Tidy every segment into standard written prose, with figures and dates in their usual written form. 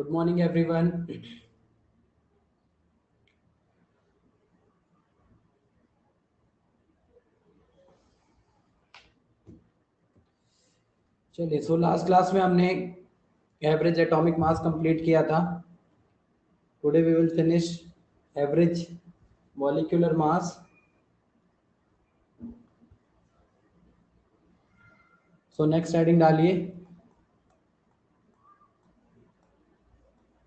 Good morning, everyone. चलिए, so last class में हमने एवरेज एटॉमिक मास कंप्लीट किया था. Today we will finish average molecular mass. So next heading डालिए,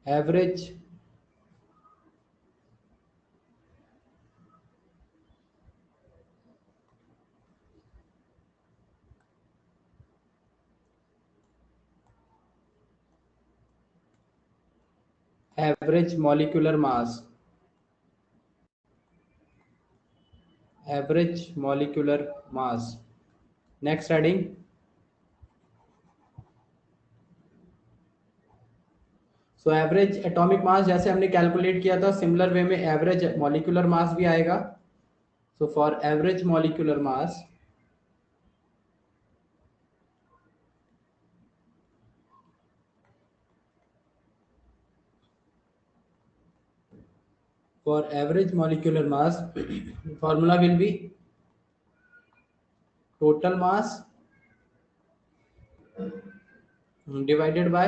average average molecular mass. Average molecular mass. Next heading, so average atomic mass जैसे हमने calculate किया था, सिमिलर वे में एवरेज मॉलिक्यूलर मास भी आएगा. So for average molecular mass, for average molecular mass, formula will be total mass divided by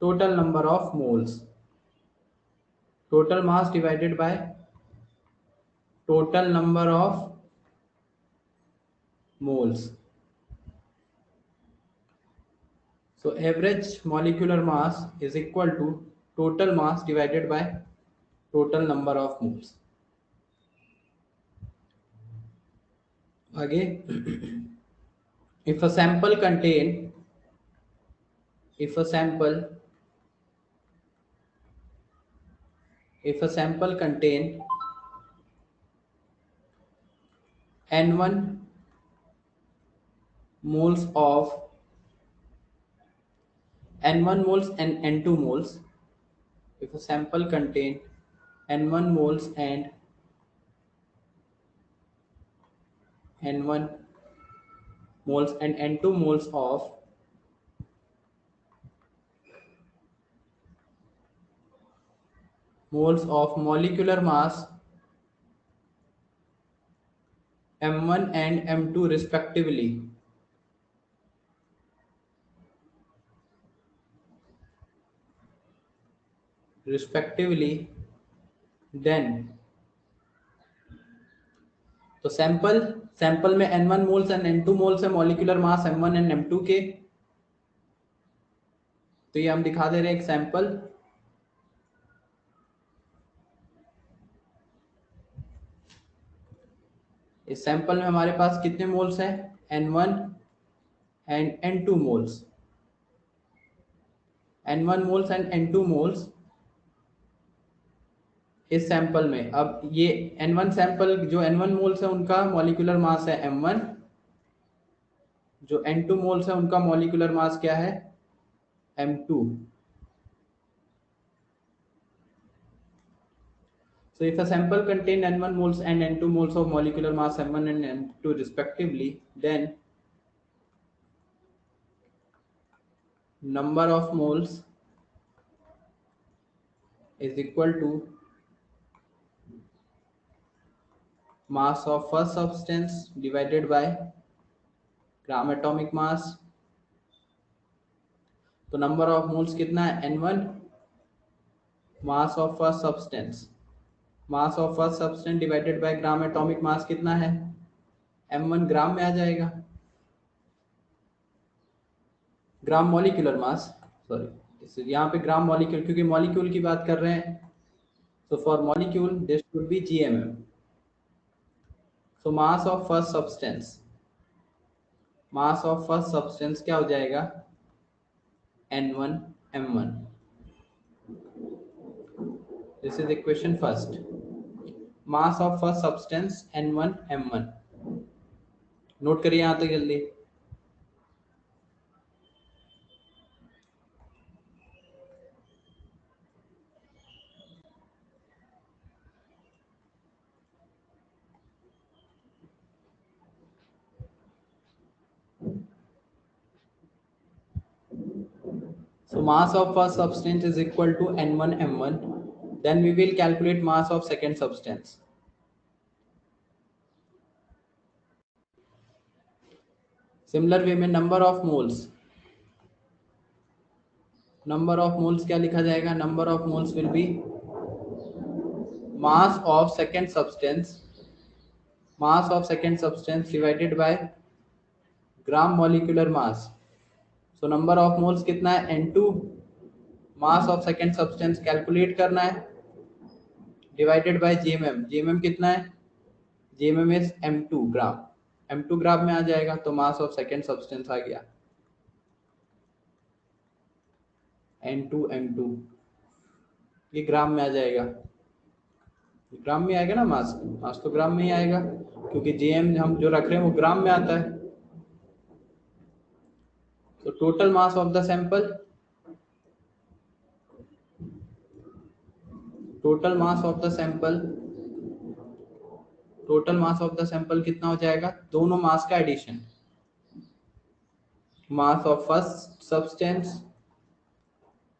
total number of moles. Total mass divided by total number of moles. So average molecular mass is equal to total mass divided by total number of moles. Again, if a sample contain if a sample contain n1 moles of n1 moles and n2 moles, if a sample contain n1 moles and n1 moles and n2 moles of molecular mass m1 and m2 respectively, then तो sample में n1 moles and n2 moles है molecular mass m1 and m2 के. तो ये हम दिखा दे रहे हैं एक सैंपल. इस सैंपल में हमारे पास कितने मोल्स हैं? n1 and n2 moles. n1 moles and n2 moles इस सैंपल में. अब ये n1 सैंपल, जो n1 मोल्स है उनका मॉलिक्यूलर मास है m1, जो n2 मोल्स है उनका मॉलिक्यूलर मास क्या है? m2. So if a sample contain n1 moles and n2 moles of molecular mass m1 and m2 respectively, then number of moles is equal to mass of first substance divided by gram atomic mass. तो number of moles कितना है? n1. Mass of first substance divided by gram atomic mass कितना है? m1 ग्राम में आ जाएगा. Gram molecular mass, sorry यहाँ पे gram molecule, क्योंकि मॉलिक्यूल की बात कर रहे हैं. So for molecule this should be gmm. So mass of first substance क्या हो जाएगा? n1 m1. This is equation first. Mass of first substance n1 m1. Note करिए यहां तक जल्दी. So mass of first substance is equal to n1 m1. Then we will calculate mass of second substance. Similar way में number of moles क्या लिखा जाएगा? Number of moles will be mass of second substance divided by gram molecular mass. So number of moles कितना है? N2. Mass of second substance calculate करना है divided by GMM. GMM कितना है? GMM is m2 gram. m2 ग्राम में आ जाएगा तो मास of second substance आ गया n2 m2. ये ग्राम में आ जाएगा. ग्राम में आएगा ना मास तो ग्राम में ही आएगा क्योंकि जीएम हम जो रख रहे हैं वो ग्राम में आता है. तो total mass of the sample total mass of the sample कितना हो जाएगा? दोनों मास का addition. Mass of first substance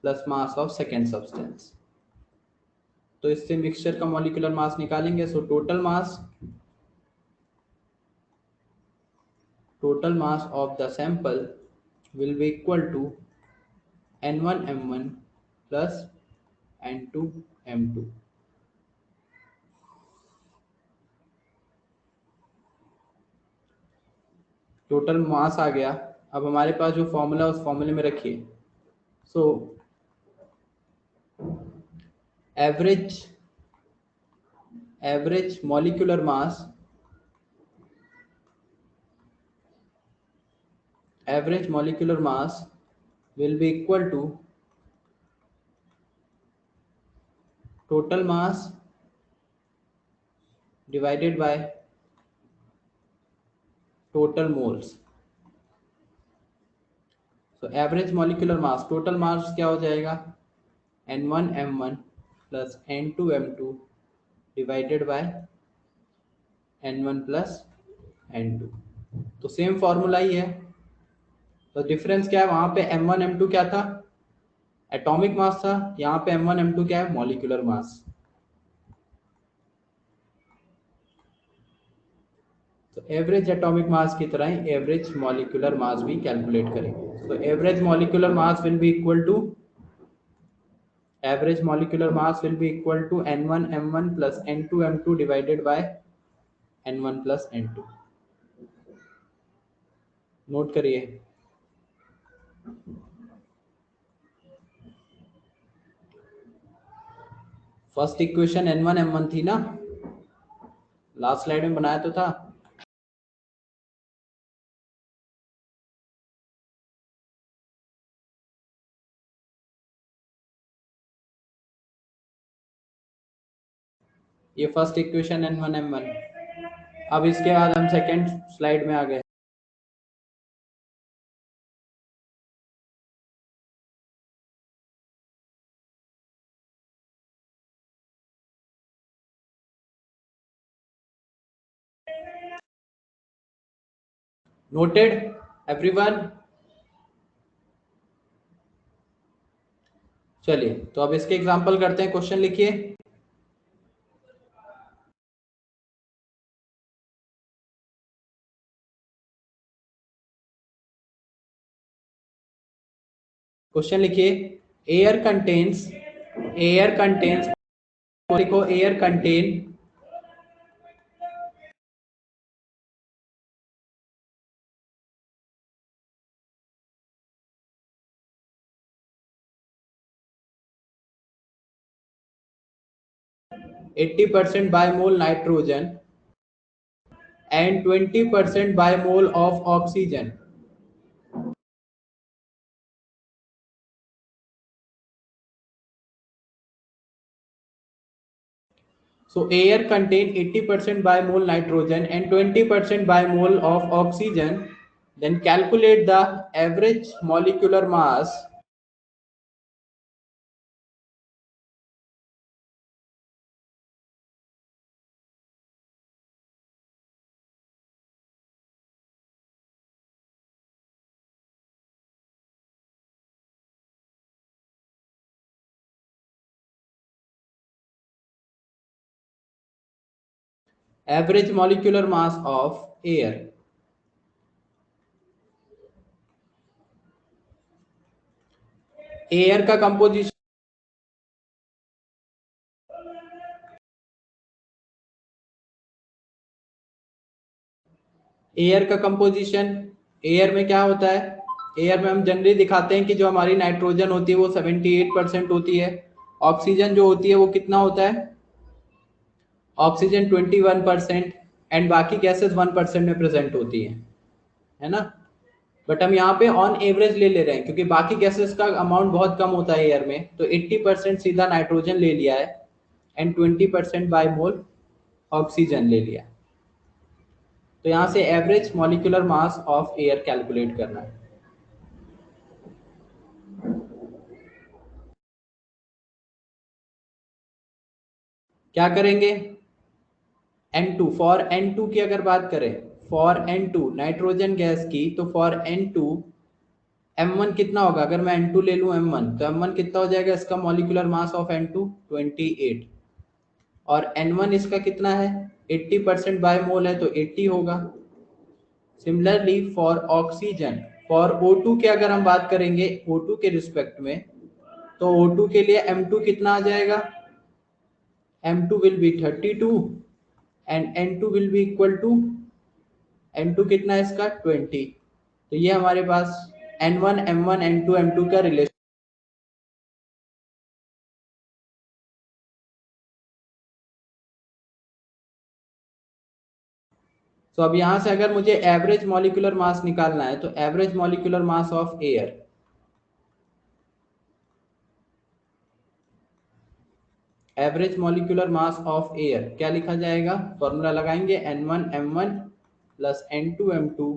plus mass of second substance. तो इससे मिक्सचर का मॉलिक्यूलर मास निकालेंगे. So total mass of the sample will be equal to n1 m1 plus n2 m2. Total mass आ गया. अब हमारे पास जो फॉर्मूला उस फॉर्मूले में रखिए. सो average molecular mass will be equal to total mass divided by total moles. So average molecular mass, total mass क्या हो जाएगा? n1 m1 plus n2 m2 divided by n1 plus n2. तो सेम फॉर्मूला ही है. तो difference क्या है? वहां पे m1 m2 क्या था? एटॉमिक मास था. यहाँ पे m1 m2 क्या है? मॉलिक्यूलर मास. तो एवरेज एटॉमिक मास की तरह ही एवरेज मॉलिक्यूलर मास भी कैलकुलेट करेंगे. तो average molecular mass will be equal to n1 m1 plus n2 m2 divided by n1 plus n2. Note करिए. फर्स्ट इक्वेशन n1 m1 थी ना, लास्ट स्लाइड में बनाया तो था. ये फर्स्ट इक्वेशन n1 m1. अब इसके बाद हम सेकेंड स्लाइड में आ गए. Noted everyone? चलिए तो अब इसके एग्जांपल करते हैं. क्वेश्चन लिखिए. क्वेश्चन लिखिए. एयर कंटेन्स लिखो. Air contain 80% by mole nitrogen and 20% by mole of oxygen. So air contain 80% by mole nitrogen and 20% by mole of oxygen. Then calculate the average molecular mass average molecular mass of air, air का composition, air का composition, air में क्या होता है, air में हम generally दिखाते हैं कि जो हमारी नाइट्रोजन होती है वो 78% होती है, ऑक्सीजन जो होती है वो कितना होता है, ऑक्सीजन 21% एंड बाकी गैसेस 1% में प्रेजेंट होती है ना। बट हम यहाँ पे ऑन एवरेज ले रहे हैं क्योंकि बाकी गैसेस का अमाउंट बहुत कम होता है एयर में, तो 80% सीधा नाइट्रोजन ले लिया है एंड 20% बाय मोल ऑक्सीजन ले लिया। तो यहाँ से average molecular mass of air calculate करना है। क्या करेंगे, N2, फॉर N2 की अगर बात करें, फॉर N2 नाइट्रोजन गैस की, तो फॉर N2 M1 कितना होगा, अगर मैं N2 ले लूं M1, तो M1 कितना हो जाएगा, इसका मॉलिक्यूलर मास ऑफ N2 28, और N1 इसका कितना है 80% बाय मोल है तो 80 होगा। Similarly for oxygen, for O2 के अगर हम बात करेंगे O2 के रिस्पेक्ट में, तो O2 के लिए M2 कितना आ जाएगा, M2 will be 32 and N2 will be equal to, N2 कितना है इसका 20। तो ये हमारे पास N1 M1 N2 M2 का रिलेशन। तो अब यहां से अगर मुझे एवरेज मॉलिक्यूलर मास निकालना है, तो average molecular mass of air, average molecular mass of air क्या लिखा जाएगा, फॉर्मूला लगाएंगे N1 M1 plus N2 M2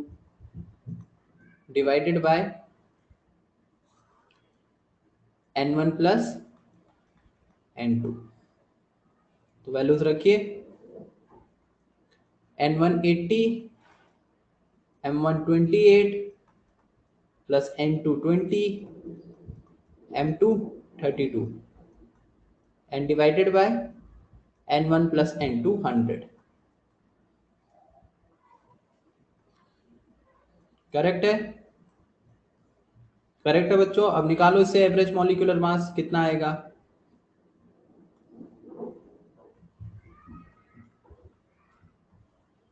divided by N1 plus N2। तो वैल्यूज रखिए, N1 80, M1 28 plus N2 20, M2 32 and divided by N1 plus N2 100। Correct है, correct है बच्चों। अब निकालो इससे एवरेज मॉलिक्यूलर मास कितना आएगा,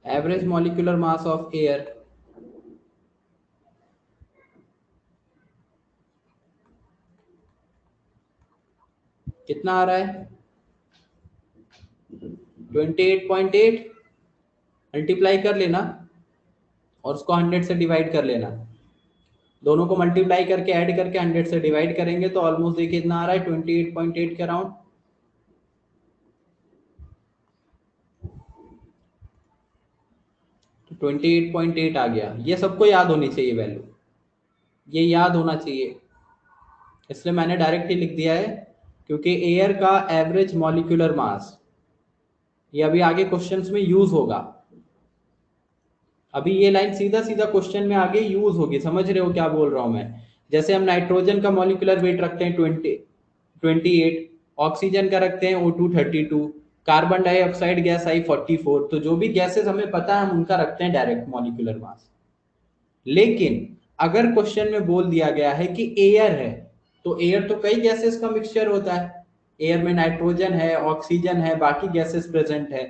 average molecular mass of air कितना आ रहा है 28.8, मल्टीप्लाई कर लेना और उसको 100 से डिवाइड कर लेना, दोनों को मल्टीप्लाई करके ऐड करके 100 से डिवाइड करेंगे तो ऑलमोस्ट देखिए इतना आ रहा है 28.8 के अराउंड। तो 28.8 आ गया, ये सबको याद होनी चाहिए वैल्यू, ये याद होना चाहिए, इसलिए मैंने डायरेक्ट ही लिख दिया है, क्योंकि एयर का एवरेज मॉलिक्यूलर मास ये अभी आगे क्वेश्चंस में यूज होगा, अभी ये लाइन सीधा सीधा क्वेश्चन में आगे यूज होगी, समझ रहे हो क्या बोल रहा हूं मैं। जैसे हम नाइट्रोजन का मॉलिक्यूलर वेट रखते हैं 28, ऑक्सीजन का रखते हैं O2 32, कार्बन डाइऑक्साइड गैस आई 44, तो जो भी गैसेस हमें पता है हम उनका रखते हैं डायरेक्ट मॉलिक्यूलर मास। लेकिन अगर क्वेश्चन में बोल दिया गया है कि एयर है, तो एयर तो कई गैसेस का मिक्सचर होता है, एयर में नाइट्रोजन है, ऑक्सीजन है, बाकी गैसेस प्रेजेंट है,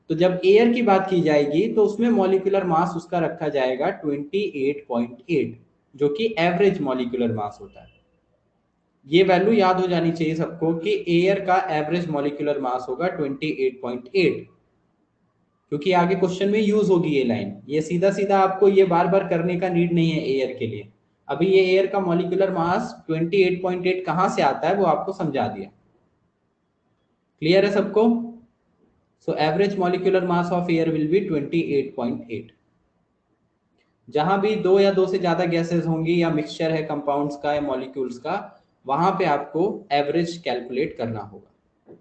तो जब एयर की बात की जाएगी तो उसमें मॉलिक्यूलर मास उसका रखा जाएगा 28.8, जो कि एवरेज मॉलिक्यूलर मास होता है। ये वैल्यू याद हो जानी चाहिए सबको कि एयर का एवरेज मॉलिक्यूलर मास होगा 28.8, क्योंकि आगे क्वेश्चन में यूज होगी ये लाइन, ये सीधा सीधा आपको ये बार बार करने का नीड नहीं है एयर के लिए। अभी ये एयर का मॉलिक्यूलर मास 28.8 कहां से आता है वो आपको समझा दिया, क्लियर है सबको। सो average molecular mass of air will be 28.8। जहां भी दो या दो से ज्यादा गैसेस होंगी या मिक्सचर है कंपाउंड्स का या मॉलिक्यूल्स का, वहां पे आपको एवरेज कैलकुलेट करना होगा।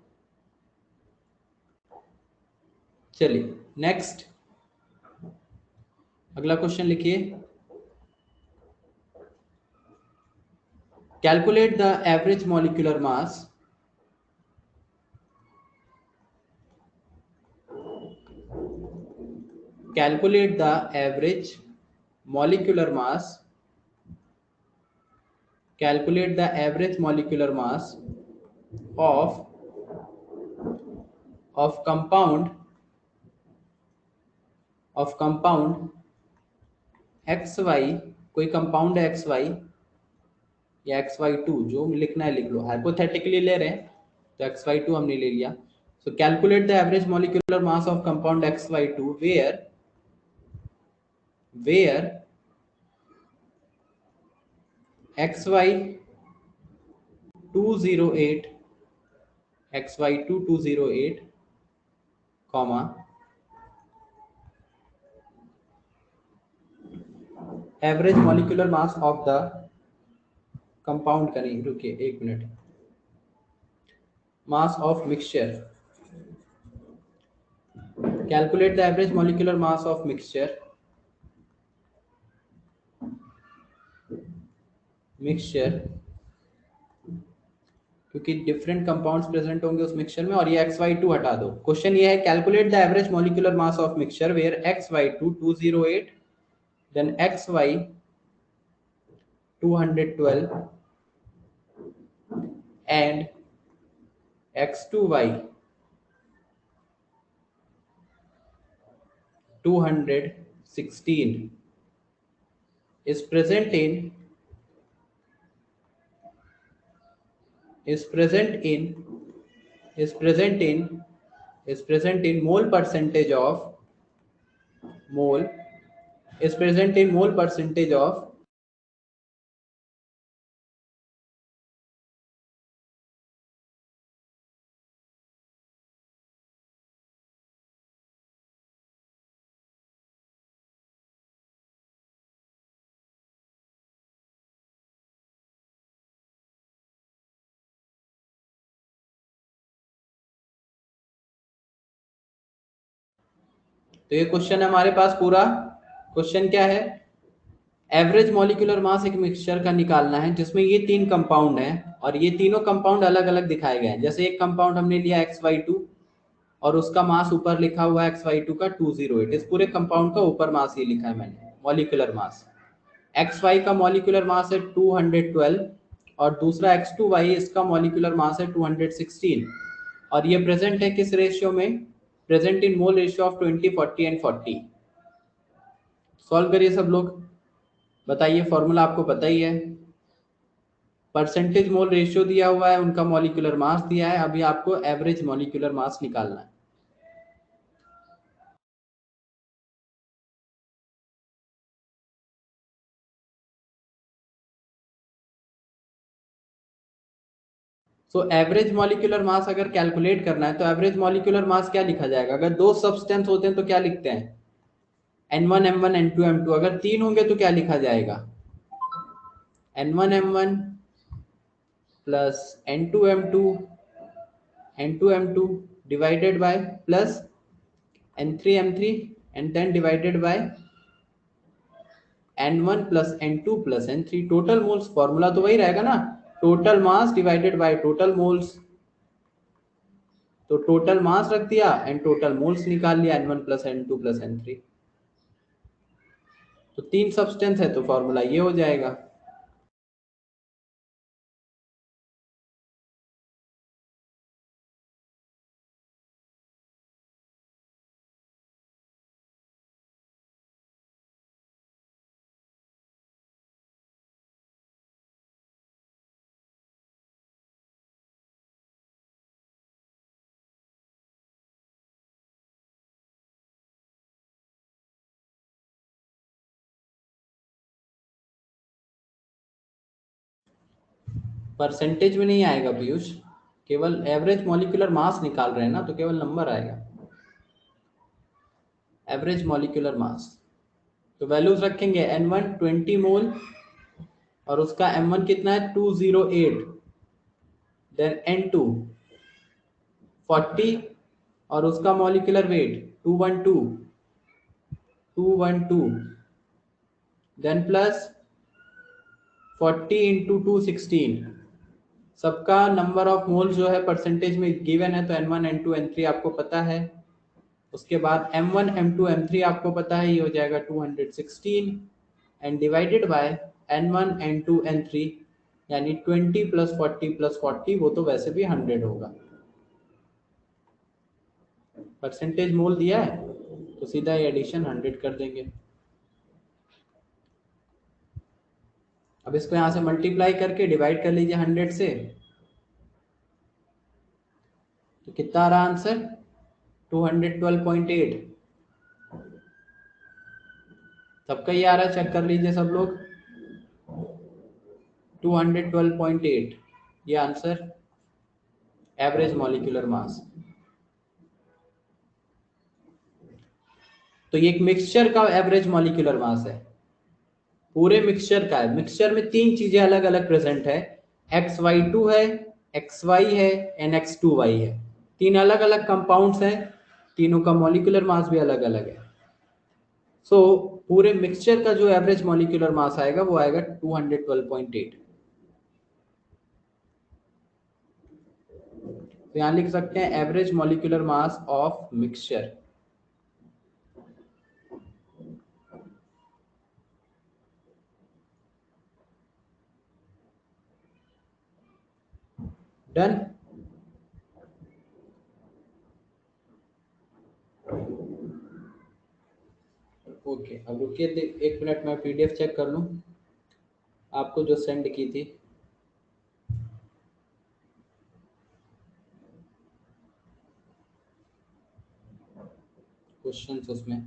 चलिए नेक्स्ट, अगला क्वेश्चन लिखिए, calculate the average molecular mass calculate the average molecular mass, calculate the average molecular mass of compound XY, कोई कंपाउंड है XY या XY2, जो लिखना है लिख लो, हाइपोथेटिकली ले रहे हैं तो XY2 हमने ले लिया. So calculate the average molecular mass of compound XY2 where XY208 XY2208 comma average molecular mass of the compound का नहीं, रुकिए एक minute, mass of mixture, calculate the average molecular mass of mixture क्योंकि different compounds present होंगे उस mixture में, और ये XY2 हटा दो. क्वेश्चन ये है, calculate the average molecular mass of mixture where XY2 208 then XY 212 and X2Y 216 is present in mole percentage of तो ये क्वेश्चन है हमारे पास पूरा. क्वेश्चन क्या है, एवरेज मॉलिक्यूलर मास एक मिक्सचर का निकालना है जिसमें ये तीन कंपाउंड हैं और ये तीनों कंपाउंड अलग अलग दिखाए गए हैं. जैसे एक कंपाउंड हमने लिया XY2 और उसका मास ऊपर लिखा हुआ है XY2 का 208, इस पूरे कंपाउंड का ऊपर मास ये लिखा है मैंने, मॉलिक्यूलर मास. XY का मॉलिक्यूलर मास है 212 और दूसरा X2Y इसका मॉलिक्यूलर मास है 216 और ये प्रेजेंट है किस रेशियो में, present in mole ratio of 20 40 and 40. Solve करिए सब लोग, बताइए, फॉर्मूला आपको पता ही है, परसेंटेज मोल रेशियो दिया हुआ है, उनका मॉलिक्यूलर मास दिया है, अभी आपको एवरेज मॉलिक्यूलर मास निकालना है. सो एवरेज मॉलिक्यूलर मास अगर कैलकुलेट करना है तो एवरेज मॉलिक्यूलर मास क्या लिखा जाएगा, अगर दो सब्सटेंस होते हैं तो क्या लिखते हैं, N1 M1 N2 M2, अगर तीन होंगे तो क्या लिखा जाएगा, N1 M1 plus N2 M2 N2 M2 divided by plus N3 M3 and then divided by N1 plus N2 plus N3. Total moles, formula तो वही रहेगा ना, total mass divided by total moles. तो टोटल मास रख दिया and total moles निकाल लिया, N1 plus N2 plus N3. तो तीन सब्सटेंस है तो फॉर्मूला ये हो जाएगा. परसेंटेज में नहीं आएगा पीयूष, केवल एवरेज मॉलिक्यूलर मास निकाल रहे हैं ना, तो केवल नंबर आएगा, एवरेज मॉलिक्यूलर मास. तो वैल्यूज रखेंगे, N1 20 मोल और उसका M1 कितना है 208, देन N2 40 और उसका molecular weight 212, then plus 40 into 216. सबका नंबर ऑफ मोल्स जो है परसेंटेज में गिवन है, तो N1 N2 N3 आपको पता है. उसके बाद M1 M2 M3 आपको पता है ये हो जाएगा 216 and divided by N1 N2 N3 यानी 20 प्लस 40 वो तो वैसे भी 100 होगा। परसेंटेज मोल दिया है तो सीधा ये एडिशन 100 कर देंगे। अब इसको यहां से मल्टीप्लाई करके डिवाइड कर लीजिए 100 से, तो कितना आ रहा आंसर 212.8। सबका ये आ रहा है, चेक कर लीजिए सब लोग। 212.8 ये आंसर एवरेज मॉलिक्यूलर मास। तो ये एक मिक्सचर का एवरेज मॉलिक्यूलर मास है, पूरे मिक्सचर का है। मिक्सचर में तीन चीजें अलग अलग प्रेजेंट है, XY2 है, XY है एंड X2Y है। तीन अलग अलग कंपाउंड्स हैं, तीनों का मॉलिक्यूलर मास भी अलग अलग है। सो पूरे मिक्सचर का जो एवरेज मॉलिक्यूलर मास आएगा वो आएगा 212.8। तो यहां लिख सकते हैं average molecular mass of mixture. Done. Okay, अब रुकिए, एक मिनट में PDF चेक कर लूं आपको जो सेंड की थी। क्वेश्चंस उसमें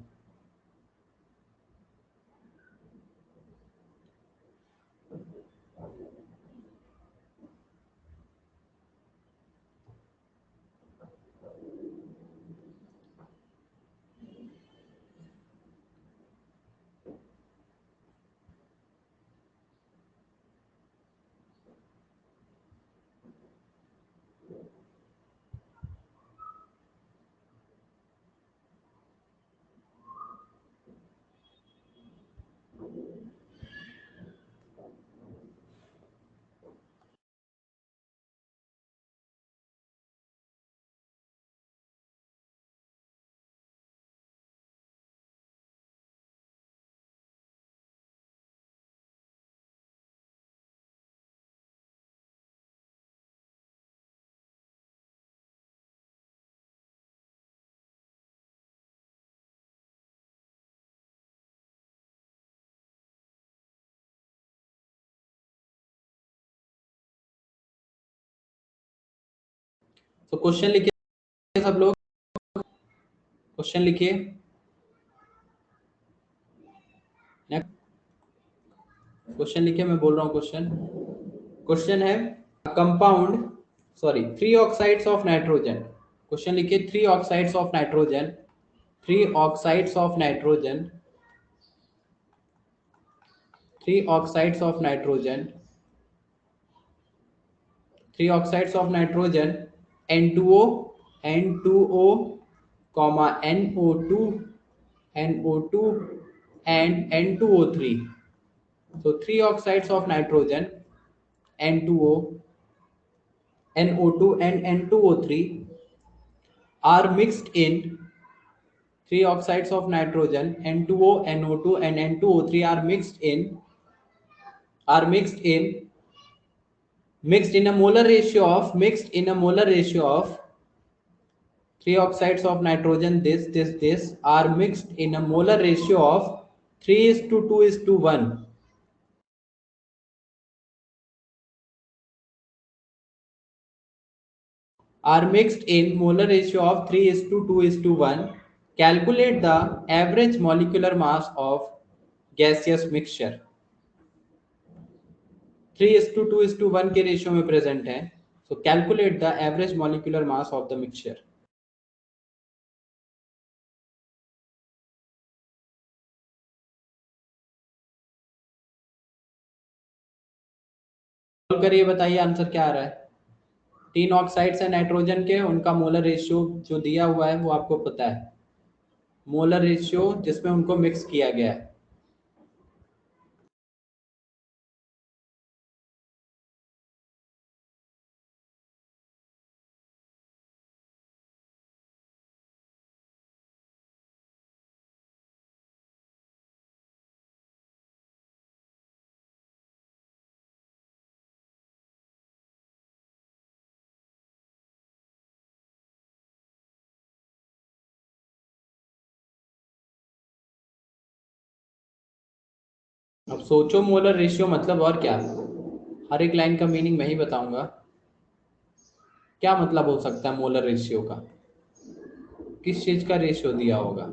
तो क्वेश्चन लिखिए सब लोग, क्वेश्चन लिखिए। क्वेश्चन लिखिए, मैं बोल रहा हूँ क्वेश्चन। क्वेश्चन है compound, sorry, 3 oxides of nitrogen. Question लिखिए 3 oxides of nitrogen, 3 oxides of nitrogen, 3 oxides of nitrogen, 3 oxides of nitrogen N2O, N2O, NO2, NO2 and N2O3। So 3 oxides of nitrogen N2O, NO2 and N2O3 are mixed in 3 oxides of nitrogen N2O, NO2 and N2O3 mixed in a molar ratio of 3 oxides of nitrogen this are mixed in a molar ratio of 3:2:1, are mixed in molar ratio of 3:2:1. Calculate the average molecular mass of gaseous mixture। 3:2:1 के ratio में present है। सो calculate the average molecular mass of the mixture. करिए, बताइए answer क्या आ रहा है। 3 oxides है nitrogen के, उनका मोलर रेशियो जो दिया हुआ है वो आपको पता है, मोलर रेशियो जिसमें उनको मिक्स किया गया है। अब सोचो मोलर रेशियो मतलब और क्या, हर एक लाइन का मीनिंग मैं ही बताऊंगा। क्या मतलब हो सकता है मोलर रेशियो का, किस चीज का रेशियो दिया होगा,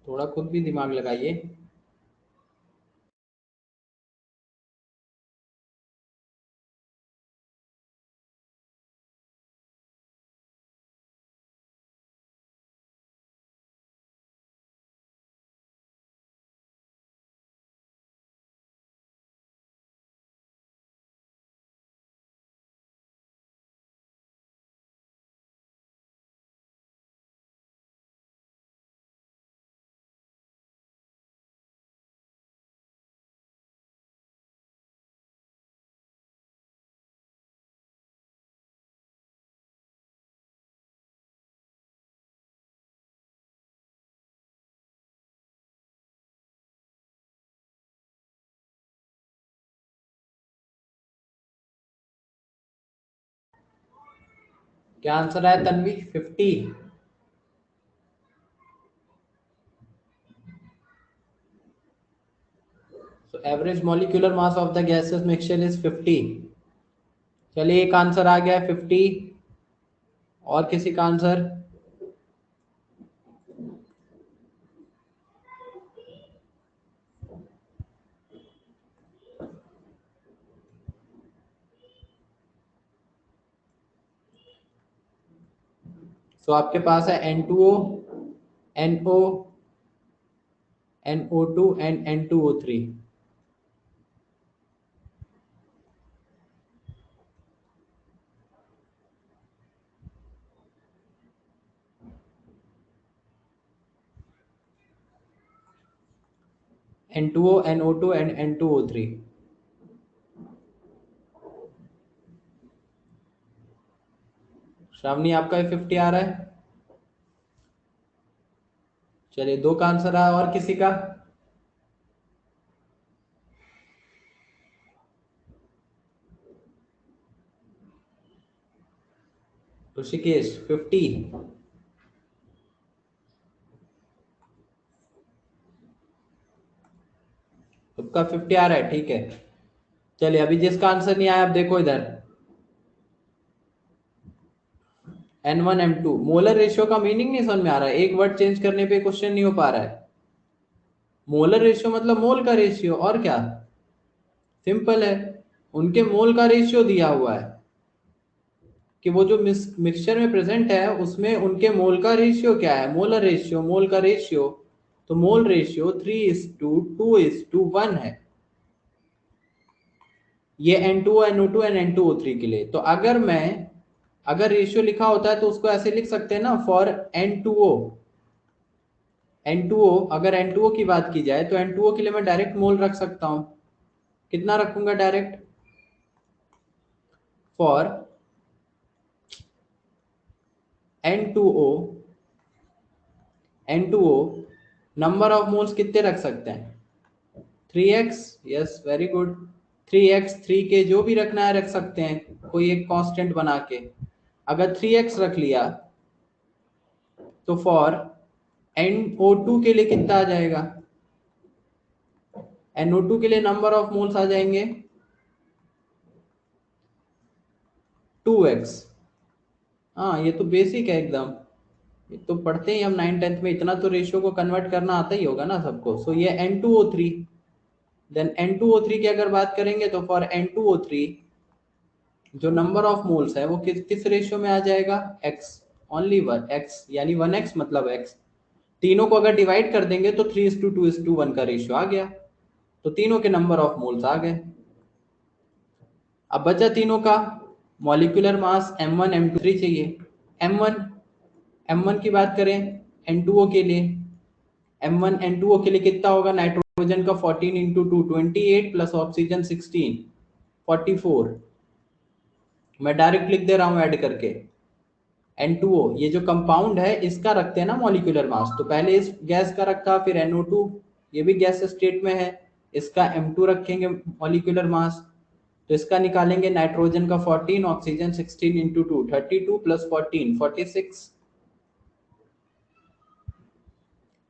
थोड़ा खुद भी दिमाग लगाइए। क्या आंसर है Tanvi, 50? So average molecular mass of the gaseous mixture is 50। चलिए एक आंसर आ गया 50, और किसी का आंसर? तो आपके पास है N2O, NO, NO2 and N2O3। N2O, NO2 and N2O3। Shravani आपका भी 50 आ रहा है। चलिए दो का आंसर आया, और किसी का? ऋषिकेश 50। सबका 50 आ रहा है, ठीक है। चलिए अभी जिसका आंसर नहीं आया, आप देखो इधर, N1 M2। मोलर रेशियो का मीनिंग नहीं समझ में आ रहा है, एक वर्ड चेंज करने पे क्वेश्चन नहीं हो पा रहा है। मोलर रेशियो मतलब मोल का रेशियो, और क्या, सिंपल है। उनके मोल का रेशियो दिया हुआ है कि वो जो मिक्सचर में प्रेजेंट है उसमें उनके मोल का रेशियो क्या है, मोलर रेशियो, मोल का रेशियो। तो मोल रेशियो 3:2:1 है, ये N2O, NO2 एंड N2O3 के लिए। तो अगर रेशियो लिखा होता है तो उसको ऐसे लिख सकते हैं ना, फॉर N2O। N2O, अगर N2O की बात की जाए तो N2O के लिए मैं डायरेक्ट मोल रख सकता हूं। कितना रखूंगा direct? For N2O, N2O number of moles कितने रख सकते हैं? 3x। Yes, very good. 3x, 3 के जो भी रखना है रख सकते हैं, कोई एक कांस्टेंट बना के। अगर 3x रख लिया तो फॉर NO2 के लिए कितना आ जाएगा? NO2 के लिए नंबर ऑफ मोल्स आ जाएंगे 2x। हाँ, ये तो बेसिक है एकदम, ये तो पढ़ते ही हम 9th-10th में, इतना तो रेशियो को कन्वर्ट करना आता ही होगा ना सबको। सो ये N2O3। देन N2O3 की अगर बात करेंगे तो फॉर N2O3 जो नंबर ऑफ मोल्स है वो किस किस रेशियो में आ जाएगा? x, ओनली वन x, यानी 1x मतलब x। तीनों को अगर डिवाइड कर देंगे तो 3:2:1 का रेशियो आ गया, तो तीनों के नंबर ऑफ मोल्स आ गए। अब बचा तीनों का मॉलिक्यूलर मास M1 M2 3 चाहिए। M1 M1 की बात करें N2O के लिए, M1 N2O के लिए कितना होगा? नाइट्रोजन का 14 इंटू 2 28 प्लस ऑक्सीजन 16 44। मैं डायरेक्ट लिख दे रहा हूं ऐड करके। N2O ये जो कंपाउंड है इसका रखते हैं ना मॉलिक्यूलर मास, तो पहले इस गैस का रखा, फिर NO2, ये भी गैस स्टेट में है, इसका M2 रखेंगे मॉलिक्यूलर मास। तो इसका निकालेंगे, नाइट्रोजन का 14, oxygen 16 into 2 32 plus 14 46।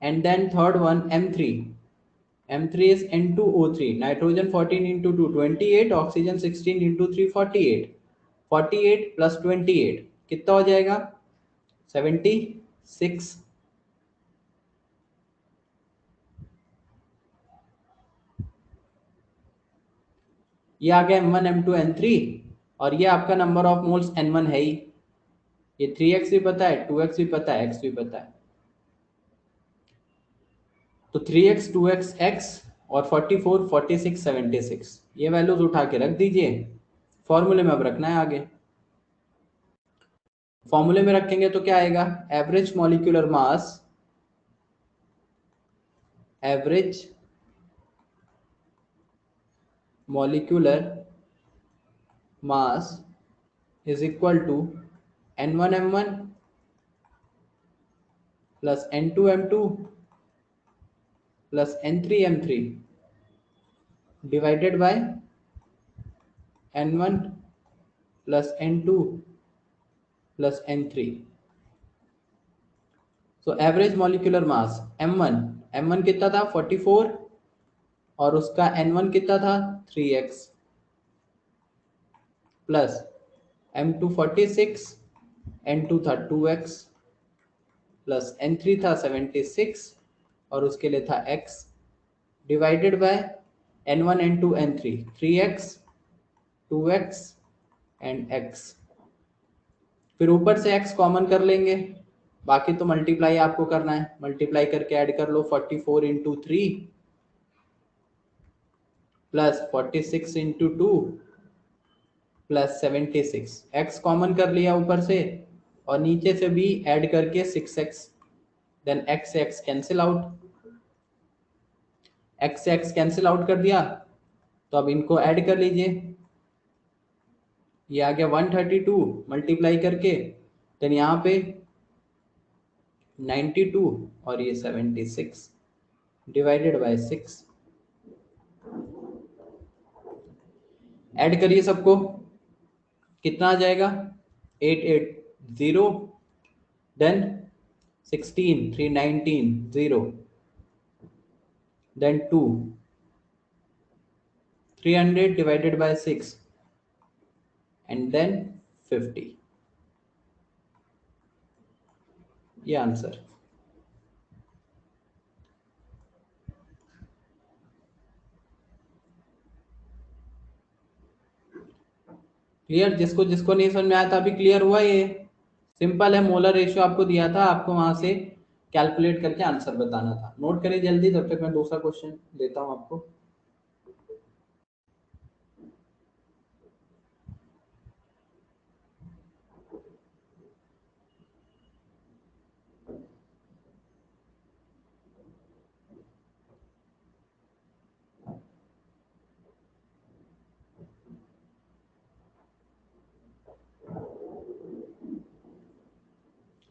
and then third one M3 is N2O3, nitrogen 14 into 2 28, oxygen 16 into 3 48, 48 plus 28 कितना हो जाएगा 76। ये आ गया M1 M2 N3 और ये आपका नंबर ऑफ मोल्स N1 है ही। ये 3x भी पता है, 2x भी पता है, x भी पता है। तो 3x 2x x और 44 46 76 ये वैल्यूज उठा के रख दीजिए। फॉर्मूले में अब रखना है आगे। फॉर्मूले में रखेंगे तो क्या आएगा, average molecular mass, average molecular mass is equal to N1 M1 plus N2 M2 plus N3 M3 divided by N1 plus N2 plus N3। So average molecular mass M1 कितना था 44 और उसका N1 कितना था 3x प्लस M2 46, N2 था 2x plus N3 था 76 और उसके लिए था x divided by N1 N2 N3 3x 2x and x। फिर ऊपर से x कॉमन कर लेंगे, बाकी तो मल्टीप्लाई आपको करना है, मल्टीप्लाई करके ऐड कर लो 44 into 3 plus 46 into 2 plus 76। x common कर लिया ऊपर से और नीचे से भी ऐड करके 6x, देन x से x कैंसिल आउट, x से x कैंसिल आउट कर दिया। तो अब इनको ऐड कर लीजिए, ये आ गया 132 मल्टीप्लाई करके, देन यहाँ पे 92 और ये 76 डिवाइडेड बाय 6। ऐड करिए सबको, कितना आ जाएगा 880, then 16 319 0, then 2 300 divided by 6 and then 50। ये आंसर। क्लियर? जिसको जिसको नहीं समझ में आया था अभी क्लियर हुआ? ये सिंपल है, मोलर रेशियो आपको दिया था, आपको वहां से कैलकुलेट करके आंसर बताना था। नोट करिए जल्दी, तब तक मैं दूसरा क्वेश्चन देता हूं आपको।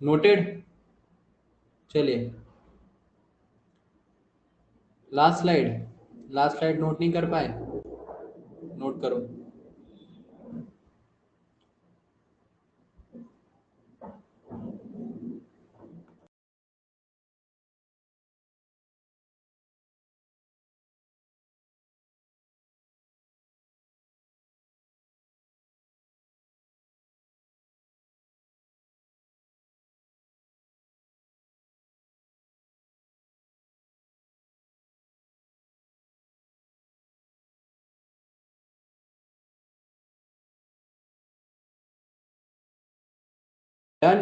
नोटेड? चलिए लास्ट स्लाइड नोट नहीं कर पाए, नोट करो। डन?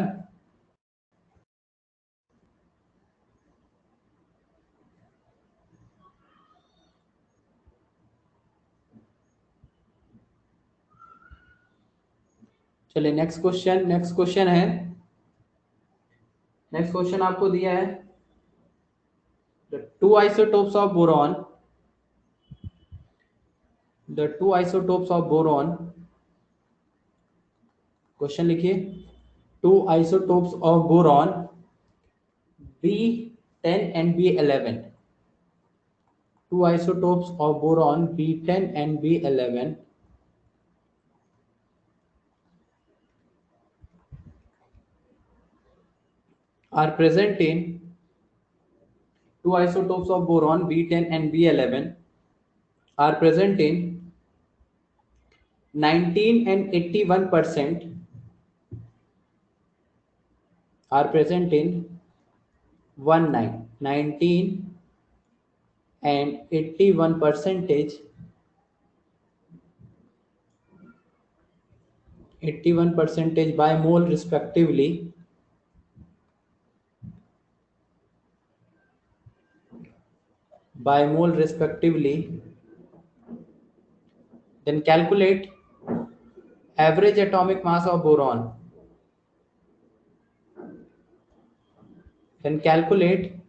चलिए नेक्स्ट क्वेश्चन है, नेक्स्ट क्वेश्चन आपको दिया है two isotopes of boron, the two isotopes of boron, question लिखिए, two isotopes of boron B10 and B11, two isotopes of boron B10 and B11 are present in two isotopes of boron B10 and B11 are present in 19 and 81% are present in 19 and 81 percentage 81 percentage by mole respectively then calculate average atomic mass of boron then calculate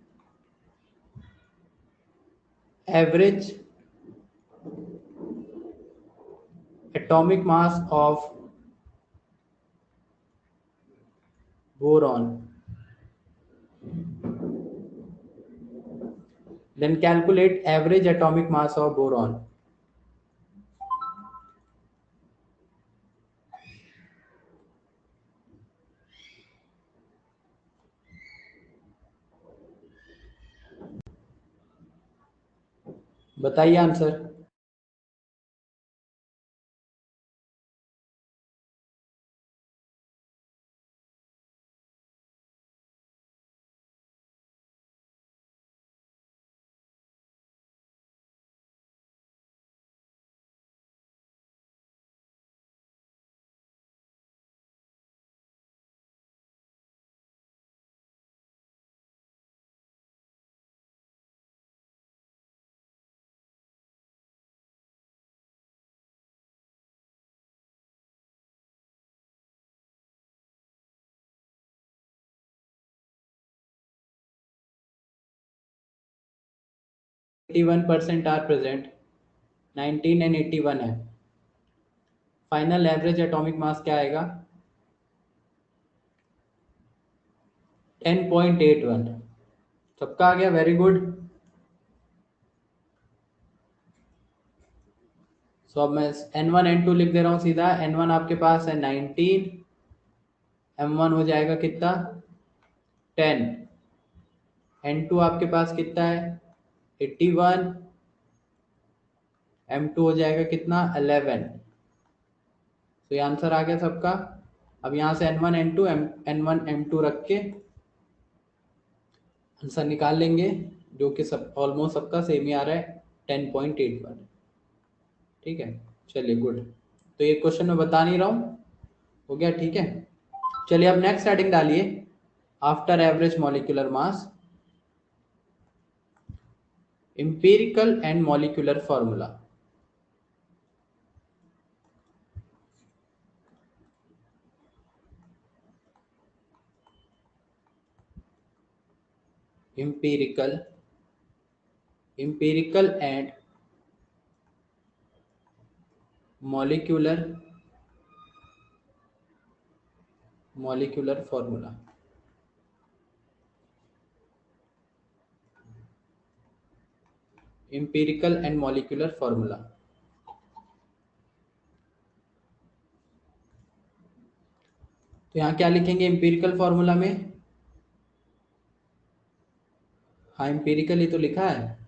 average atomic mass of boron then calculate average atomic mass of boron बताइए answer 81% are present 19 and 81 है final average atomic मास क्या आएगा 10.81 सबका आ गया very good so अब मैं N1 N2 लिख दे रहा हूँ सीधा N1 आपके पास है 19 M1 हो जाएगा कितना 10 N2 आपके पास कितना है 81 M2 हो जाएगा कितना 11 तो ये आंसर आ गया सबका अब यहाँ से N1 N2 N1 M2 रख के आंसर निकाल लेंगे जो कि सब ऑलमोस्ट सबका सेम ही आ रहा है 10.81 ठीक है चलिए गुड तो ये क्वेश्चन मैं बता नहीं रहा हूँ हो गया ठीक है चलिए अब नेक्स्ट हेडिंग डालिए after average molecular mass empirical and molecular formula empirical and molecular formula empirical and molecular formula तो यहाँ क्या लिखेंगे empirical formula में हाँ empirical ही तो लिखा है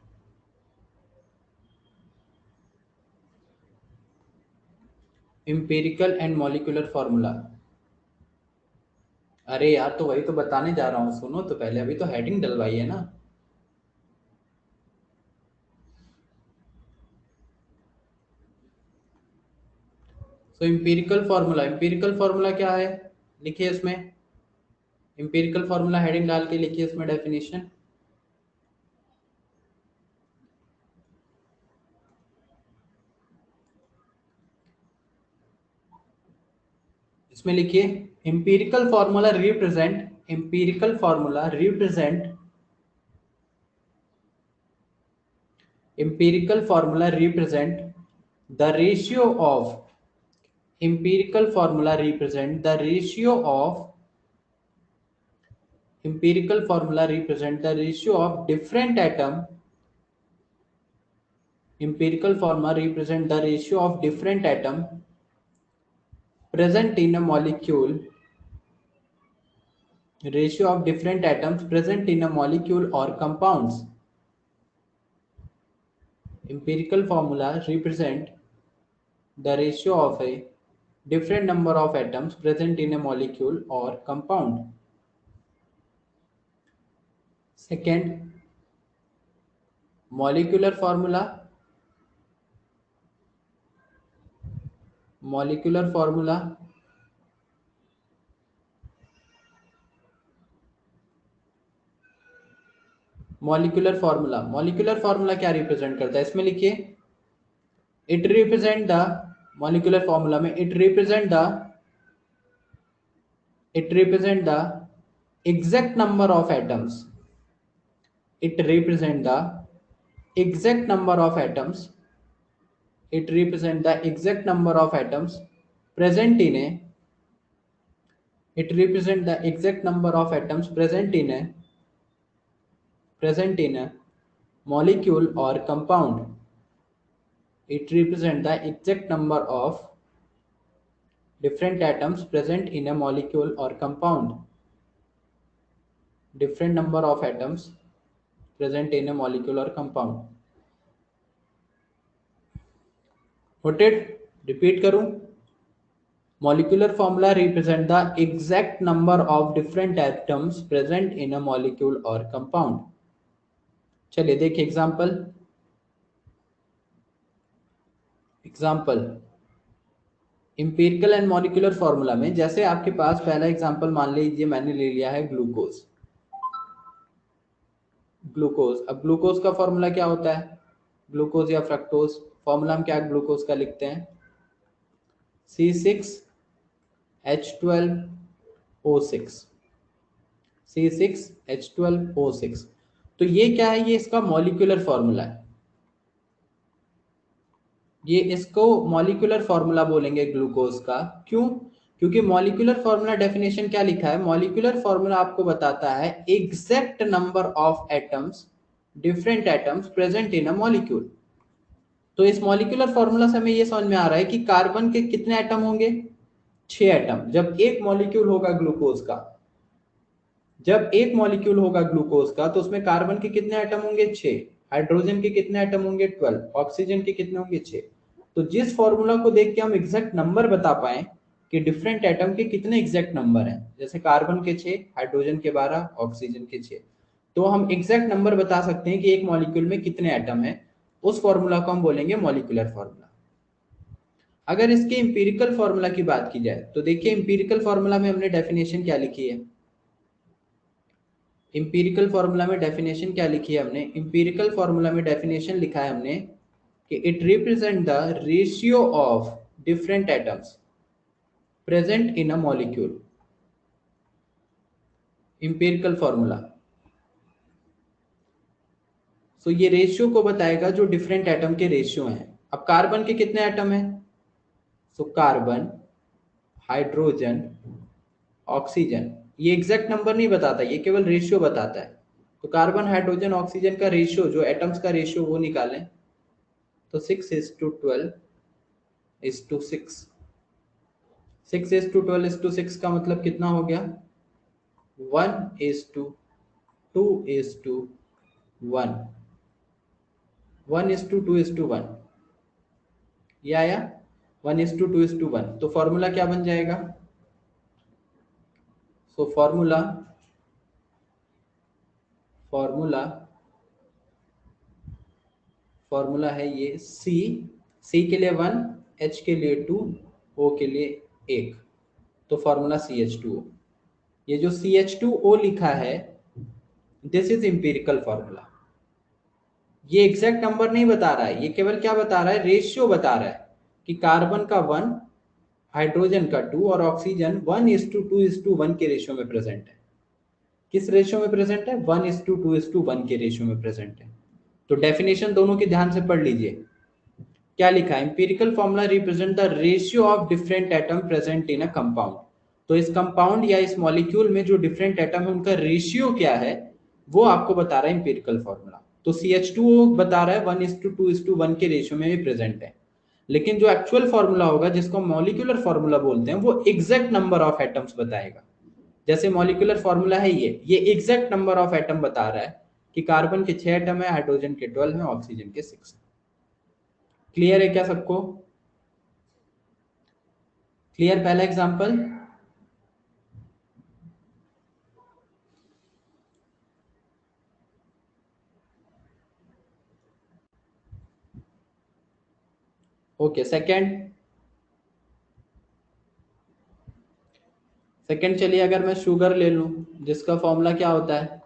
empirical and molecular formula अरे यार तो वही तो बताने जा रहा हूँ सुनो तो पहले अभी तो हेडिंग डलवाई है ना सो empirical formula क्या है लिखिए इसमें empirical formula हेडिंग डाल के लिखिए इसमें डेफिनेशन इसमें लिखिए empirical formula represent empirical formula represent the ratio of empirical formula represent the ratio of empirical formula represent the ratio of different atom empirical formula represent the ratio of different atom present in a molecule ratio of different atoms present in a molecule or compounds empirical formula represent the ratio of a different number of atoms present in a molecule or compound. Second, molecular formula. Molecular formula molecular formula क्या represent करता है, इसमें लिखिए it represent the molecular formula में it represent the exact number of atoms. It represent the exact number of atoms. It represent the exact number of atoms present in a. It represent the exact number of atoms present in a molecule or compound. It represent the exact number of different atoms present in a molecule or compound. Different number of atoms present in a molecule or compound. Noted? Repeat करूं. Molecular formula represent the exact number of different atoms present in a molecule or compound. चलिए देखिए example empirical and molecular formula में जैसे आपके पास पहला example मान लीजिए मैंने ले लिया है ग्लूकोज. अब ग्लूकोज का फॉर्मूला क्या होता है, ग्लूकोज या फ्रक्टोज, फॉर्मूला हम क्या ग्लूकोज का लिखते हैं C6H12O6. C6H12O6. तो ये क्या है, ये इसका मॉलिक्यूलर फॉर्मूला है. ये इसको मॉलिक्यूलर फॉर्मूला बोलेंगे ग्लूकोज का. क्यों? क्योंकि मॉलिक्यूलर फॉर्मूला डेफिनेशन क्या लिखा है, मॉलिक्यूलर फॉर्मूला आपको बताता है exact number of atoms, different atoms present in a molecule. तो इस मॉलिक्यूलर फॉर्मूला से हमें ये समझ में आ रहा है कि कार्बन के कितने एटम होंगे, 6 एटम. जब एक मॉलिक्यूल होगा ग्लूकोज का, तो उसमें कार्बन के कितने एटम होंगे 6, हाइड्रोजन के कितने एटम होंगे 12, ऑक्सीजन के कितने होंगे 6. तो जिस फॉर्मूला को देख के हम एग्जैक्ट नंबर बता पाए कि डिफरेंट एटम के कितने एग्जैक्ट नंबर हैं, जैसे कार्बन के 6, हाइड्रोजन के 12, ऑक्सीजन के 6, तो हम एग्जैक्ट नंबर बता सकते हैं कि एक मॉलिक्यूल में कितने एटम है. उस फॉर्मूला को हम बोलेंगे मॉलिक्यूलर फॉर्मूला. अगर इसके इंपिरिकल फॉर्मूला की बात की जाए तो देखिए इंपिरिकल फॉर्मूला में हमने डेफिनेशन क्या लिखी है, इंपिरिकल फॉर्मूला में डेफिनेशन क्या लिखी है हमने, इंपिरिकल फॉर्मूला में डेफिनेशन लिखा है हमने कि it represent the ratio of different atoms present in a molecule. Empirical formula so ये रेशियो को बताएगा जो डिफरेंट एटम के रेशियो हैं. अब कार्बन के कितने एटम हैं, सो कार्बन, हाइड्रोजन, ऑक्सीजन, ये एग्जैक्ट नंबर नहीं बताता, ये केवल रेशियो बताता है. तो कार्बन, हाइड्रोजन, ऑक्सीजन का रेशियो, जो एटम्स का रेशियो वो निकालें, तो 6:12:6. 6:12:6 का मतलब कितना हो गया, 1:2:1. 1:2:1 ये आया 1:2:1. तो फॉर्मूला क्या बन जाएगा, सो फॉर्मूला है ये C के लिए 1, H के लिए 2, O के लिए 1. तो फॉर्मूला CH2O. ये जो CH2O लिखा है दिस इज इंपिरिकल फॉर्मूला. ये एग्जैक्ट नंबर नहीं बता रहा है, ये केवल क्या बता रहा है, रेशियो बता रहा है कि कार्बन का 1, हाइड्रोजन का 2 और ऑक्सीजन 1:2:1 के रेशियो में प्रेजेंट है. किस रेशियो में प्रेजेंट है, 1:2:1 के रेशियो में प्रेजेंट है. तो डेफिनेशन दोनों की ध्यान से पढ़ लीजिए. क्या लिखा है, empirical formula represent the ratio of different atom present in a compound. तो इस कंपाउंड या इस मॉलिक्यूल में जो डिफरेंट एटम है उनका रेशियो क्या है वो आपको बता रहा है इंपिरिकल फॉर्मूला. तो CH2O बता रहा है 1:2:1 के रेशियो में भी प्रेजेंट है. लेकिन जो एक्चुअल फॉर्मूला होगा जिसको मॉलिक्यूलर फॉर्मूला बोलते हैं वो एग्जैक्ट नंबर ऑफ एटम्स बताएगा. जैसे मॉलिक्यूलर फॉर्मूला है ये एग्जैक्ट नंबर ऑफ एटम बता रहा है कि कार्बन के 6 एटम है, हाइड्रोजन के 12 है, ऑक्सीजन के 6 है. क्लियर है क्या सबको? क्लियर पहला एग्जांपल? Okay, second. सेकंड चलिए, अगर मैं शुगर ले लूं जिसका फॉर्मूला क्या होता है,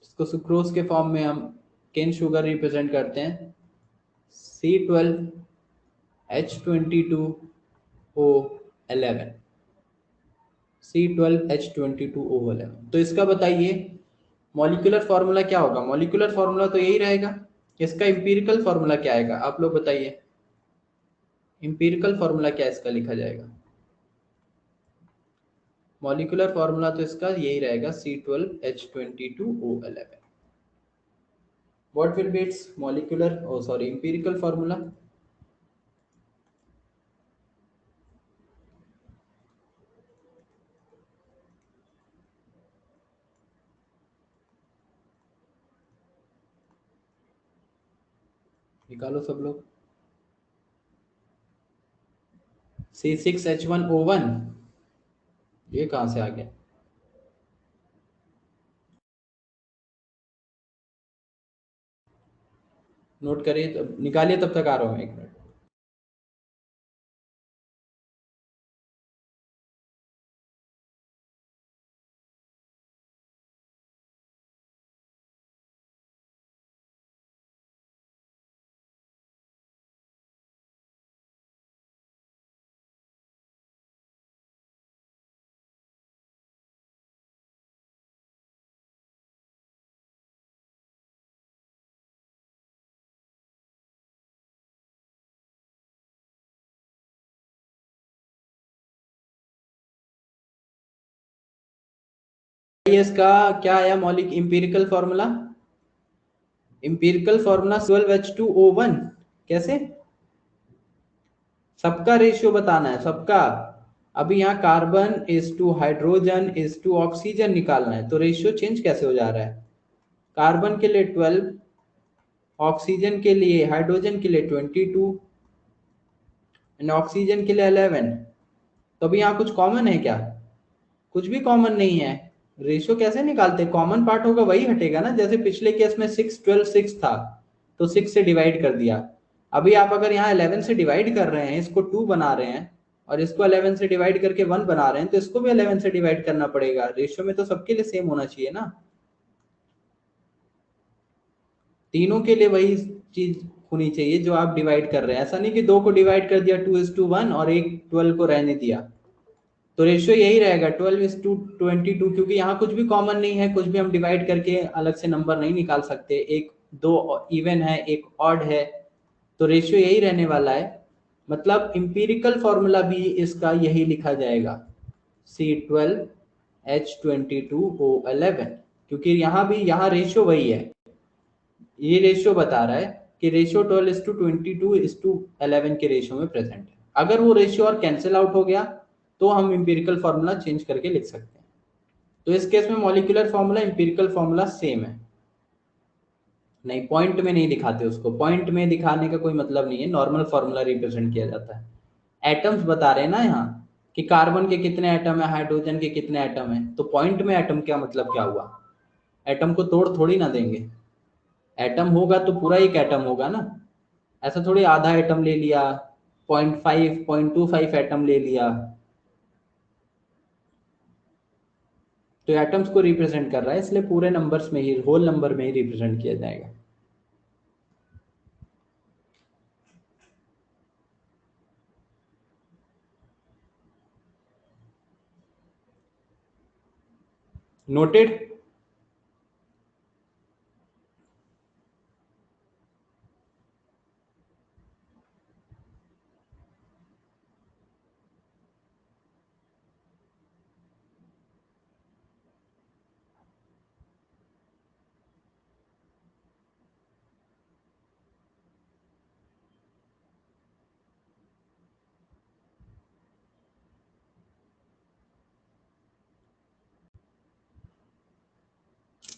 इसको सुक्रोज के फॉर्म में हम केन शुगर रिप्रेजेंट करते हैं, C12H22O11, C12H22O11। तो इसका बताइए मॉलिक्यूलर फार्मूला क्या होगा? मॉलिक्यूलर फार्मूला तो यही रहेगा। इसका इंपीरिकल फार्मूला क्या आएगा, आप लोग बताइए। इंपीरिकल फार्मूला क्या इसका लिखा जाएगा? मॉलिक्यूलर फार्मूला तो इसका यही रहेगा, C12H22O11। What will be its molecular, oh sorry, empirical formula? निकालो सब लोग। C6H1O1, ये कहां से आ गया? नोट करिए, तब निकालिए, तब तक आ रहा हूं मैं, एक मिनट। ये इसका क्या आया मॉलिक empirical formula? Empirical formula 12H2O1। कैसे? सबका रेशियो बताना है, सबका। अभी यहाँ carbon is to hydrogen is to oxygen निकालना है, तो रेशियो चेंज कैसे हो जा रहा है? कार्बन के लिए 12, ऑक्सीजन के लिए, हाइड्रोजन के लिए 22 एंड ऑक्सीजन के लिए 11। तो अभी यहाँ कुछ कॉमन है क्या? कुछ भी कॉमन नहीं है। रेशियो कैसे निकालते? कॉमन पार्ट होगा वही हटेगा ना। जैसे पिछले केस में 6 12 6 था, तो 6 से डिवाइड कर दिया। अभी आप अगर यहाँ 11 से डिवाइड कर रहे हैं, इसको 2 बना रहे हैं, और इसको 11 से डिवाइड करके 1 बना रहे हैं, तो इसको भी 11 से डिवाइड करना पड़ेगा। रेशियो में तो सबके लिए सेम होना चाहिए ना, तीनों के लिए वही चीज होनी चाहिए जो आप डिवाइड कर रहे हैं। ऐसा नहीं कि दो को डिवाइड कर दिया 2:1 और एक 12 को रहने दिया। तो रेशियो यही रहेगा 12:22, क्योंकि यहाँ कुछ भी कॉमन नहीं है, कुछ भी हम डिवाइड करके अलग से नंबर नहीं निकाल सकते। एक दो इवन है, एक ऑड है, तो रेशियो यही रहने वाला है। मतलब इंपीरिकल फॉर्मूला भी इसका यही लिखा जाएगा, C12H22O11, क्योंकि यहाँ भी यहाँ रेशियो वही है। ये रेशियो बता रहा है कि रेशियो 12:22:11 के रेशियो में प्रेजेंट है। अगर वो रेशियो और कैंसिल आउट हो गया तो हम इंपीरिकल फॉर्मूला चेंज करके लिख सकते हैं। तो इस केस में molecular formula empirical formula same है। नहीं, पॉइंट में नहीं दिखाते उसको, पॉइंट में दिखाने का कोई मतलब नहीं है, नॉर्मल फॉर्मूला रिप्रेजेंट किया जाता है। एटम्स बता रहे हैं ना यहाँ, कि कार्बन के कितने एटम है, हाइड्रोजन के कितने एटम है, तो पॉइंट में एटम क्या मतलब क्या हुआ? एटम को तोड़ थोड़ी ना देंगे। एटम होगा तो पूरा एक एटम होगा ना, ऐसा थोड़ी आधा एटम ले लिया, 0.5 0.25 एटम ले लिया। तो एटम्स को रिप्रेजेंट कर रहा है, इसलिए पूरे नंबर्स में ही, होल नंबर में ही रिप्रेजेंट किया जाएगा। नोटेड?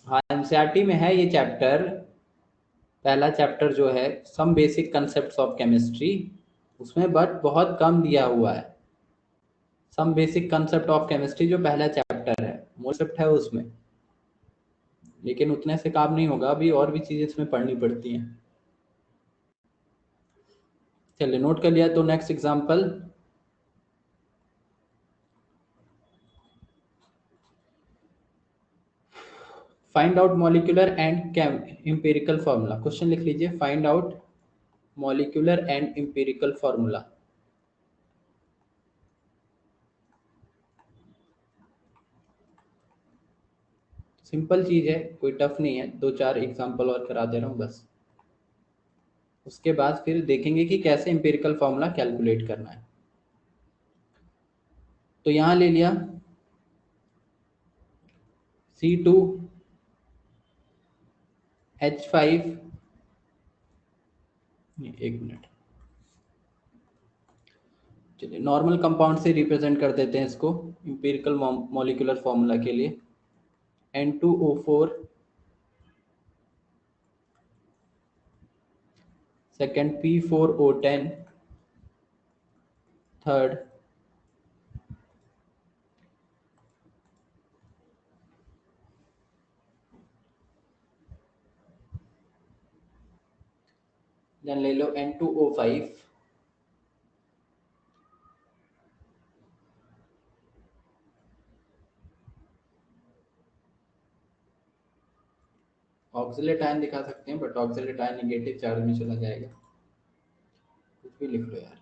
हाँ, एनसीईआरटी में है ये चैप्टर। पहला चैप्टर जो है some basic concepts of chemistry, उसमें बट बहुत कम दिया हुआ है। Some basic concept of chemistry जो पहला चैप्टर है, मोस्ट है उसमें, लेकिन उतने से काम नहीं होगा, अभी और भी चीजें इसमें पढ़नी पड़ती हैं। चलिए नोट कर लिया, तो next example, find out molecular and empirical formula. Question लिख लीजिए, find out molecular and empirical formula. Simple चीज है, कोई टफ नहीं है, दो चार एग्जांपल और करा दे रहा हूँ बस। उसके बाद फिर देखेंगे कि कैसे एम्पिरिकल फार्मूला कैलकुलेट करना है। तो यहां ले लिया C2H5, एक मिनट, चलिए नॉर्मल कंपाउंड से रिप्रेजेंट कर देते हैं इसको एम्पिरिकल मॉलिक्यूलर फार्मूला के लिए। N2O4, second P4O10, third then ले लो N2O5, ऑक्सिलेट आयन दिखा सकते हैं, but oxalate ion negative charge में चला जाएगा, कुछ भी लिख लो यार,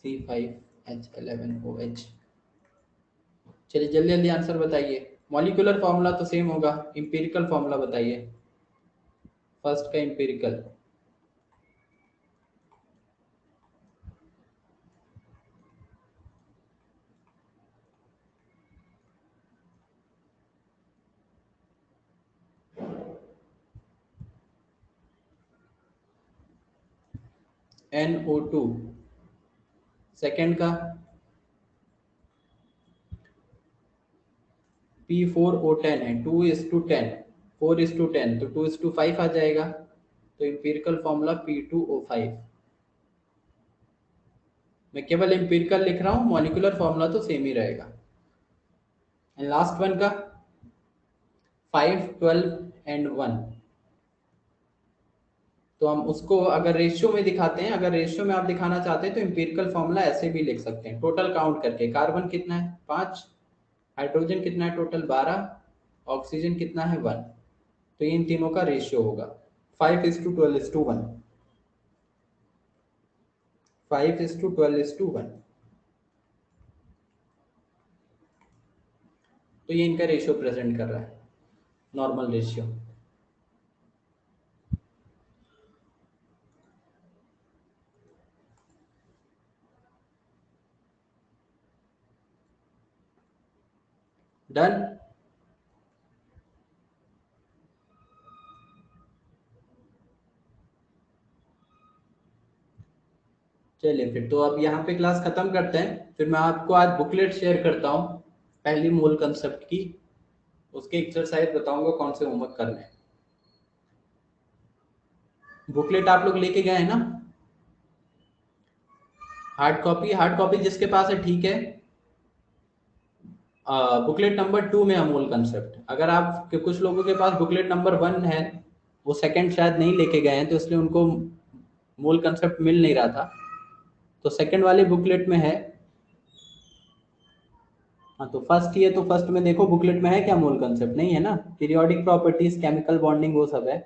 C5H11OH। चलिए जल्दी जल्दी आंसर बताइए। मॉलिक्यूलर फार्मूला तो सेम होगा, इंपेरिकल फार्मूला बताइए, फर्स्ट का इंपेरिकल। NO2, सेकेंड का P4O10 है, 2:10, 4:10, तो 2:5 आ जाएगा, तो इंपेरिकल फॉर्मूला P2O5। मैं केवल इंपेरिकल लिख रहा हूँ, मॉलिक्यूलर फॉर्मूला तो सेम ही रहेगा। एंड लास्ट वन का 5, 12 एंड 1, तो हम उसको अगर रेशियो में दिखाते हैं, अगर रेशियो में आप दिखाना चाहते हैं तो इंपेरिकल फॉर्मूला ऐसे भी लिख सकते हैं, टोटल काउंट करके, कार्बन कितना है 5, हाइड्रोजन कितना है टोटल 12, ऑक्सीजन कितना है 1, तो इन तीनों का रेशियो होगा 5:12:1, 5:12:1, तो ये इनका रेशियो प्रेजेंट कर रहा है, नॉर्मल रेशियो। डन। चलिए फिर तो अब यहाँ पे क्लास खत्म करते हैं, फिर मैं आपको आज बुकलेट शेयर करता हूँ पहली मोल कंसेप्ट की, उसके एक्सरसाइज बताऊंगा कौन से होमवर्क करने हैं। बुकलेट आप लोग लेके गए हैं ना, हार्ड कॉपी जिसके पास है ठीक है। बुकलेट नंबर 2 में अमूल कंसेप्ट, अगर आप के कुछ लोगों के पास बुकलेट नंबर 1 है, वो सेकंड शायद नहीं लेके गए हैं, तो इसलिए उनको मूल कंसेप्ट मिल नहीं रहा था, तो सेकंड वाले बुकलेट में है। हाँ तो फर्स्ट ही है, तो फर्स्ट में देखो बुकलेट में है क्या मूल कंसेप्ट, नहीं है ना, पीरियोडिक प्रॉपर्टीज, केमिकल बॉन्डिंग, वो सब है।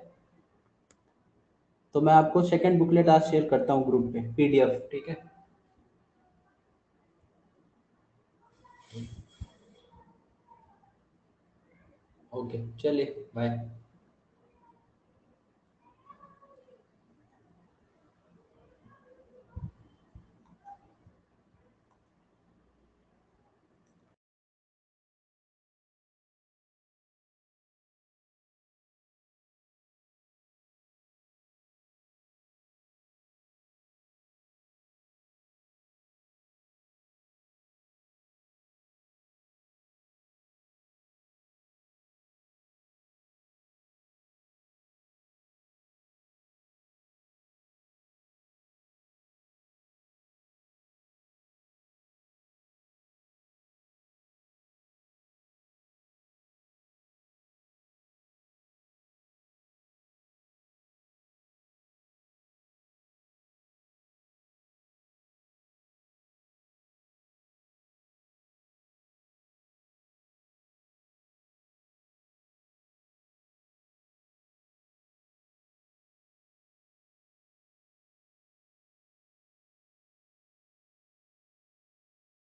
तो मैं आपको सेकंड बुकलेट आज शेयर करता हूँ ग्रुप पे, PDF, ठीक है। ओके चलिए बाय।